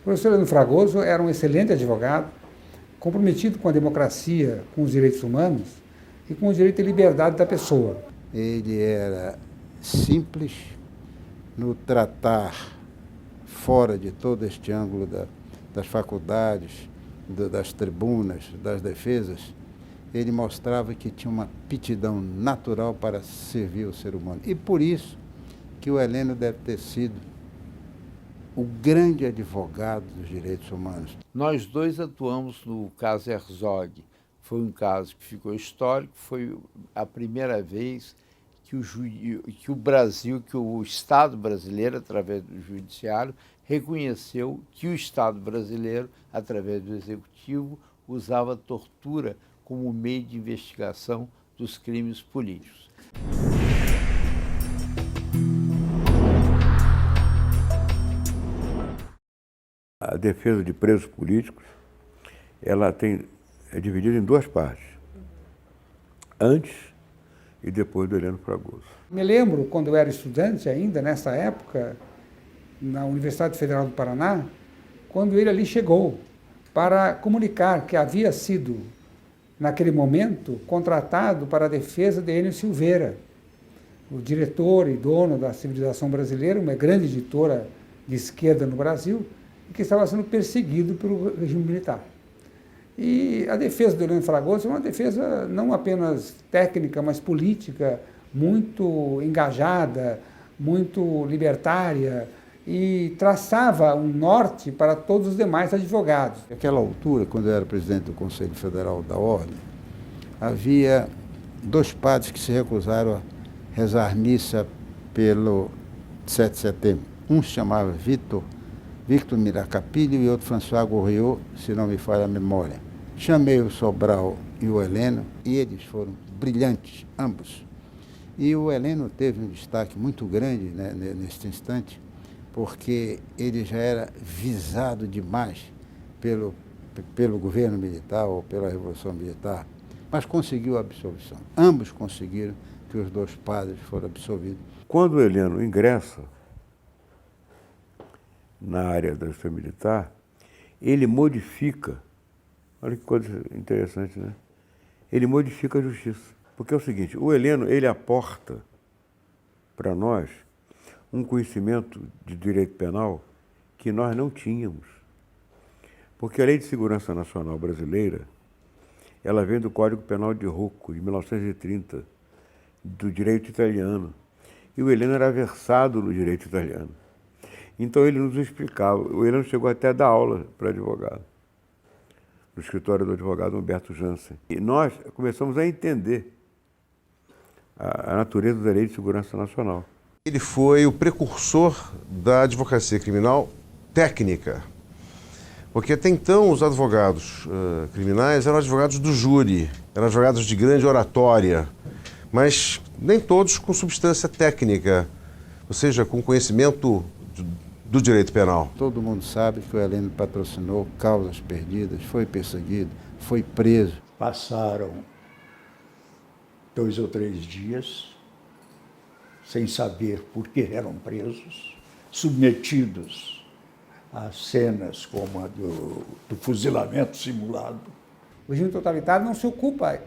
professor Heleno Fragoso era um excelente advogado, comprometido com a democracia, com os direitos humanos e com o direito à liberdade da pessoa. Ele era simples no tratar fora de todo este ângulo das faculdades, das tribunas, das defesas. Ele mostrava que tinha uma aptidão natural para servir o ser humano. E por isso que o Heleno deve ter sido o grande advogado dos direitos humanos. Nós dois atuamos no caso Herzog. Foi um caso que ficou histórico, foi a primeira vez que o Estado brasileiro, através do Judiciário, reconheceu que o Estado brasileiro, através do Executivo, usava tortura como meio de investigação dos crimes políticos. A defesa de presos políticos, ela é dividida em duas partes, antes e depois do Heleno Fragoso. Me lembro, quando eu era estudante ainda, nessa época, na Universidade Federal do Paraná, quando ele ali chegou para comunicar que havia sido, naquele momento, contratado para a defesa de Enio Silveira, o diretor e dono da Civilização Brasileira, uma grande editora de esquerda no Brasil, e que estava sendo perseguido pelo regime militar. E a defesa do Heleno Fragoso é uma defesa não apenas técnica, mas política, muito engajada, muito libertária, e traçava um norte para todos os demais advogados. Naquela altura, quando eu era presidente do Conselho Federal da Ordem, havia dois padres que se recusaram a rezar missa pelo 7 de setembro. Um se chamava Victor Miracapilho e outro François Goriot, se não me falha a memória. Chamei o Sobral e o Heleno, e eles foram brilhantes, ambos. E o Heleno teve um destaque muito grande, né, neste instante, porque ele já era visado demais pelo governo militar ou pela Revolução Militar, mas conseguiu a absolvição. Ambos conseguiram que os dois padres foram absolvidos. Quando o Heleno ingressa na área da justiça militar, ele modifica, olha que coisa interessante, né? Ele modifica a justiça. Porque é o seguinte, o Heleno, ele aporta para nós um conhecimento de direito penal que nós não tínhamos. Porque a Lei de Segurança Nacional Brasileira, ela vem do Código Penal de Rocco, de 1930, do direito italiano. E o Heleno era versado no direito italiano. Então ele nos explicava, o Heleno chegou até a dar aula para advogado, no escritório do advogado Humberto Jansen. E nós começamos a entender a natureza da Lei de Segurança Nacional. Ele foi o precursor da advocacia criminal técnica, porque até então os advogados criminais eram advogados do júri, eram advogados de grande oratória, mas nem todos com substância técnica, ou seja, com conhecimento do direito penal. Todo mundo sabe que o Heleno patrocinou causas perdidas, foi perseguido, foi preso. Passaram 2 ou 3 dias sem saber por que eram presos, submetidos a cenas como a do fuzilamento simulado. O regime totalitário não se ocupa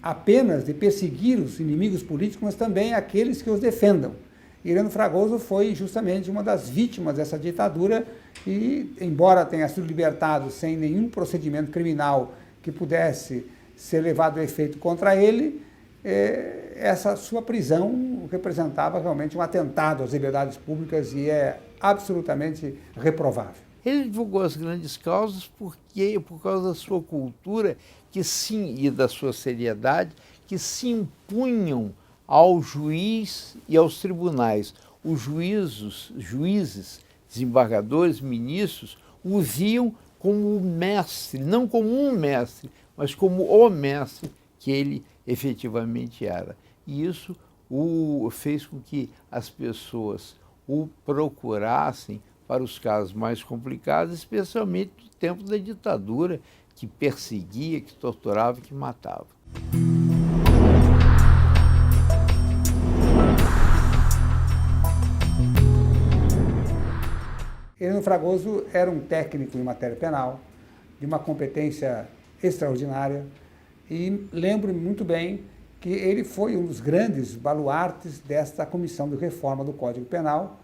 apenas de perseguir os inimigos políticos, mas também aqueles que os defendam. Heleno Fragoso foi justamente uma das vítimas dessa ditadura e, embora tenha sido libertado sem nenhum procedimento criminal que pudesse ser levado a efeito contra ele, essa sua prisão representava realmente um atentado às liberdades públicas e é absolutamente reprovável. Ele divulgou as grandes causas por causa da sua cultura e da sua seriedade, que se impunham ao juiz e aos tribunais. Os juízes, desembargadores, ministros, o viam como o mestre, não como um mestre, mas como o mestre que ele efetivamente era. E isso fez com que as pessoas o procurassem para os casos mais complicados, especialmente no tempo da ditadura, que perseguia, que torturava e que matava. Heleno Heleno Fragoso era um técnico em matéria penal, de uma competência extraordinária, e lembro-me muito bem que ele foi um dos grandes baluartes desta comissão de reforma do Código Penal,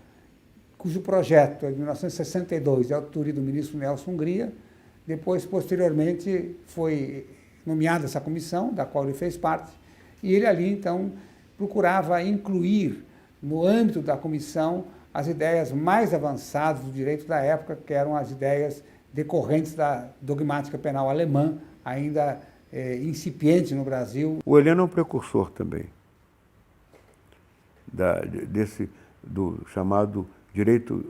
cujo projeto é de 1962, de autoria do ministro Nelson Hungria. Depois, posteriormente, foi nomeada essa comissão, da qual ele fez parte, e ele ali, então, procurava incluir no âmbito da comissão as ideias mais avançadas do direito da época, que eram as ideias decorrentes da dogmática penal alemã, ainda incipiente no Brasil. O Heleno é um precursor também do chamado direito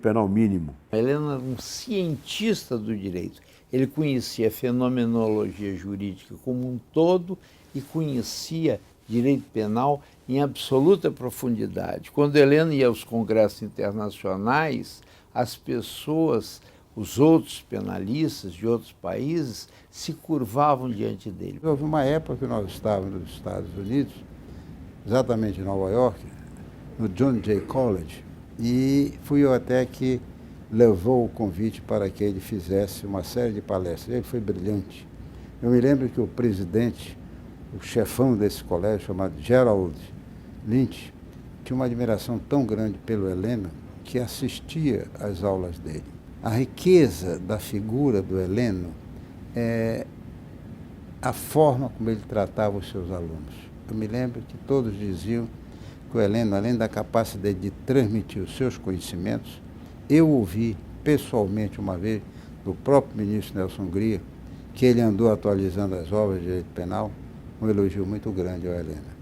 penal mínimo. Heleno era um cientista do direito. Ele conhecia a fenomenologia jurídica como um todo e conhecia direito penal em absoluta profundidade. Quando Heleno ia aos congressos internacionais, as pessoas, os outros penalistas de outros países, se curvavam diante dele. Houve uma época que nós estávamos nos Estados Unidos, exatamente em Nova York, no John Jay College, e fui eu até que levou o convite para que ele fizesse uma série de palestras. Ele foi brilhante. Eu me lembro que o presidente, o chefão desse colégio, chamado Gerald Lynch, tinha uma admiração tão grande pelo Heleno que assistia às aulas dele. A riqueza da figura do Heleno é a forma como ele tratava os seus alunos. Eu me lembro que todos diziam que o Heleno, além da capacidade de transmitir os seus conhecimentos, eu ouvi pessoalmente uma vez do próprio ministro Nelson Hungria que ele andou atualizando as obras de direito penal, um elogio muito grande ao Heleno.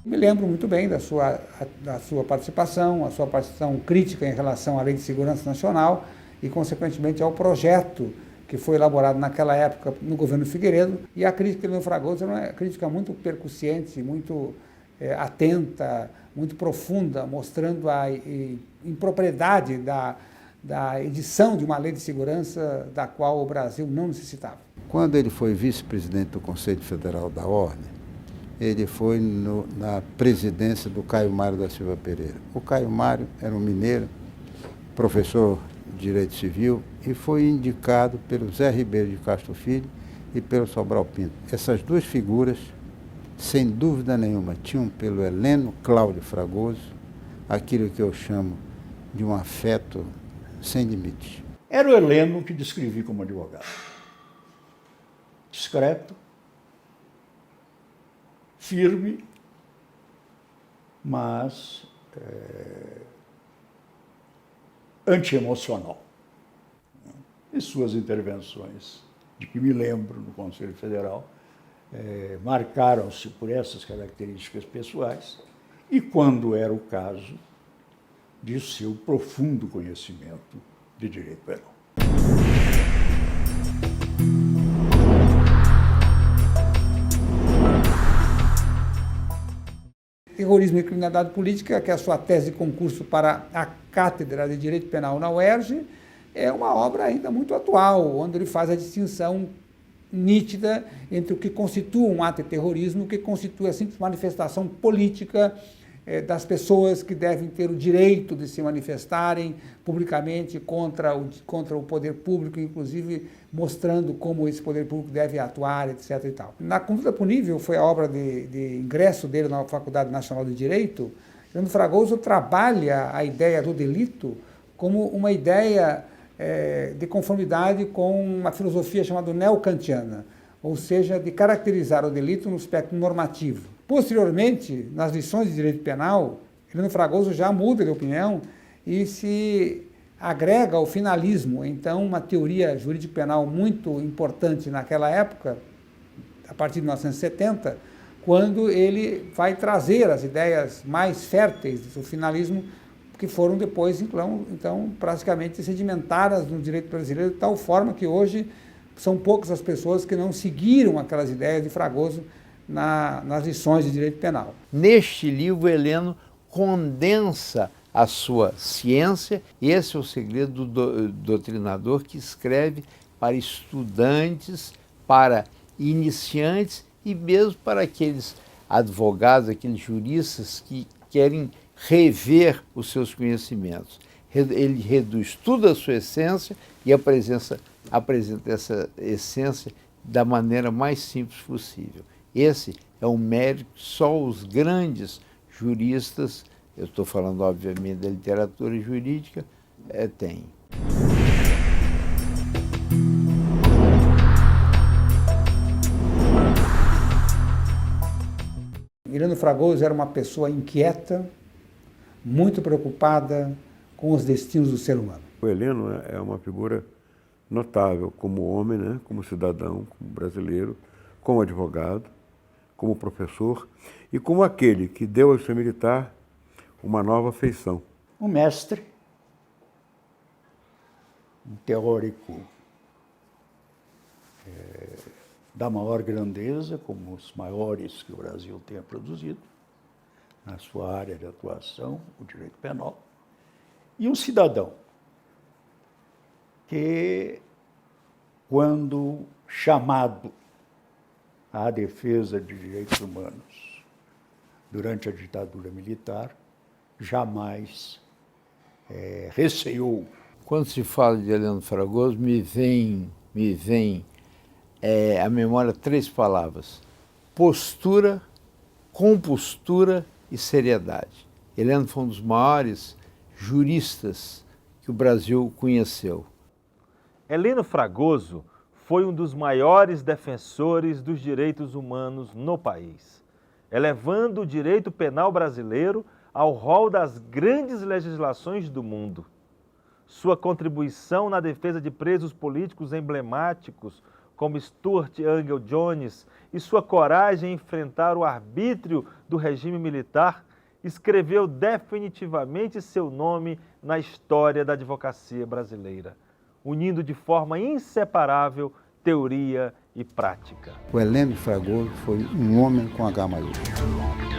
Me lembro muito bem da sua participação, a sua participação crítica em relação à Lei de Segurança Nacional e, consequentemente, ao projeto que foi elaborado naquela época no governo Figueiredo. E a crítica de Heleno Fragoso era uma crítica muito percussiente, muito atenta, muito profunda, mostrando a impropriedade da edição de uma lei de segurança da qual o Brasil não necessitava. Quando ele foi vice-presidente do Conselho Federal da Ordem, ele foi na presidência do Caio Mário da Silva Pereira. O Caio Mário era um mineiro, professor de Direito Civil, e foi indicado pelo Zé Ribeiro de Castro Filho e pelo Sobral Pinto. Essas duas figuras, sem dúvida nenhuma, tinham pelo Heleno Cláudio Fragoso aquilo que eu chamo de um afeto sem limites. Era o Heleno que descrevi como advogado. Discreto, firme, mas antiemocional. E suas intervenções, de que me lembro no Conselho Federal, marcaram-se por essas características pessoais e, quando era o caso, de seu profundo conhecimento de direito penal. Terrorismo e Criminalidade Política, que é a sua tese de concurso para a Cátedra de Direito Penal na UERJ, é uma obra ainda muito atual, onde ele faz a distinção nítida entre o que constitui um ato de terrorismo e o que constitui a simples manifestação política das pessoas que devem ter o direito de se manifestarem publicamente contra o poder público, inclusive mostrando como esse poder público deve atuar, etc. e tal. Na Conduta Punível, foi a obra de ingresso dele na Faculdade Nacional de Direito. Heleno Fragoso trabalha a ideia do delito como uma ideia de conformidade com uma filosofia chamada neocantiana, ou seja, de caracterizar o delito no aspecto normativo. Posteriormente, nas lições de direito penal, Heleno Fragoso já muda de opinião e se agrega ao finalismo, então uma teoria jurídico-penal muito importante naquela época, a partir de 1970, quando ele vai trazer as ideias mais férteis do finalismo, que foram depois, então praticamente sedimentadas no direito brasileiro, de tal forma que hoje são poucas as pessoas que não seguiram aquelas ideias de Fragoso nas lições de direito penal. Neste livro, Heleno condensa a sua ciência, e esse é o segredo do doutrinador que escreve para estudantes, para iniciantes e mesmo para aqueles advogados, aqueles juristas que querem rever os seus conhecimentos. Ele reduz tudo à sua essência e apresenta essa essência da maneira mais simples possível. Esse é um mérito que só os grandes juristas, eu estou falando obviamente da literatura jurídica, têm. Heleno Fragoso era uma pessoa inquieta, muito preocupada com os destinos do ser humano. O Heleno é uma figura notável como homem, né? Como cidadão, como brasileiro, como advogado, como professor e como aquele que deu ao seu militar uma nova feição. Um mestre, um teórico da maior grandeza, como os maiores que o Brasil tenha produzido, na sua área de atuação, o direito penal, e um cidadão que, quando chamado à defesa de direitos humanos durante a ditadura militar, jamais receou. Quando se fala de Heleno Fragoso, me vem à memória 3 palavras: postura, compostura e seriedade. Heleno foi um dos maiores juristas que o Brasil conheceu. Heleno Fragoso foi um dos maiores defensores dos direitos humanos no país, elevando o direito penal brasileiro ao rol das grandes legislações do mundo. Sua contribuição na defesa de presos políticos emblemáticos, como Stuart Angel Jones, e sua coragem em enfrentar o arbítrio do regime militar, escreveu definitivamente seu nome na história da advocacia brasileira, unindo de forma inseparável teoria e prática. O Heleno Fragoso foi um homem com H maiúsculo.